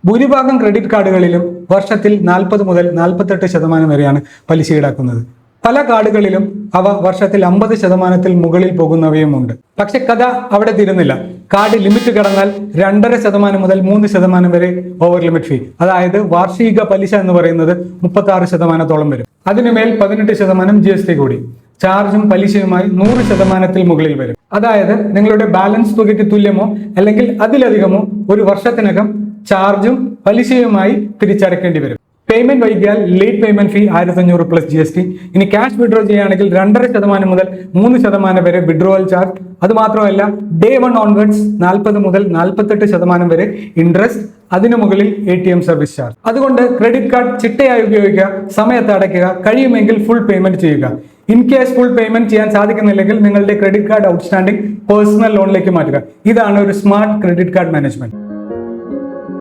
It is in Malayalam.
ഭൂരിഭാഗം ക്രെഡിറ്റ് കാർഡുകളിലും വർഷത്തിൽ 40 മുതൽ 48% വരെയാണ് പലിശ ഈടാക്കുന്നത്. പല കാർഡുകളിലും അവ വർഷത്തിൽ 50% മുകളിൽ പോകുന്നവയുമുണ്ട്. പക്ഷെ കഥ അവിടെ തീരുന്നില്ല. കാർഡ് ലിമിറ്റ് കടന്നാൽ 2.5% മുതൽ 3% വരെ ഓവർ ലിമിറ്റ് ഫീ, അതായത് വാർഷിക പലിശ എന്ന് പറയുന്നത് 36%-ഓളം വരും. അതിനുമേൽ 18% GST കൂടി. ചാർജും പലിശയുമായി 100% മുകളിൽ വരും. അതായത് നിങ്ങളുടെ ബാലൻസ് തുകയ്ക്ക് തുല്യമോ അല്ലെങ്കിൽ അതിലധികമോ ഒരു വർഷത്തിനകം ചാർജും പലിശയുമായി തിരിച്ചടക്കേണ്ടി വരും. പേയ്മെന്റ് വൈകിയാൽ ലേറ്റ് പേയ്മെന്റ് ഫീ 1500 പ്ലസ് GST. ഇനി ക്യാഷ് വിഡ്രോ ചെയ്യുകയാണെങ്കിൽ 2.5% മുതൽ 3% വരെ വിഡ്രോവൽ ചാർജ്. അത് മാത്രമല്ല ഡേ 1 ഓൺവേർഡ്സ് 40 മുതൽ 48% വരെ ഇൻട്രസ്റ്റ്, അതിനു മുകളിൽ ATM സർവീസ് ചാർജ്. അതുകൊണ്ട് ക്രെഡിറ്റ് കാർഡ് ചിട്ടയായി ഉപയോഗിക്കുക, സമയത്ത് അടയ്ക്കുക, കഴിയുമെങ്കിൽ ഫുൾ പേയ്മെന്റ് ചെയ്യുക. ഇൻ കേസ് ഫുൾ പേയ്മെന്റ് ചെയ്യാൻ സാധിക്കുന്നില്ലെങ്കിൽ നിങ്ങളുടെ ക്രെഡിറ്റ് കാർഡ് ഔട്ട്സ്റ്റാൻഡിംഗ് പേഴ്സണൽ ലോണിലേക്ക് മാറ്റുക. ഇതാണ് ഒരു സ്മാർട്ട് ക്രെഡിറ്റ് കാർഡ് മാനേജ്മെന്റ്.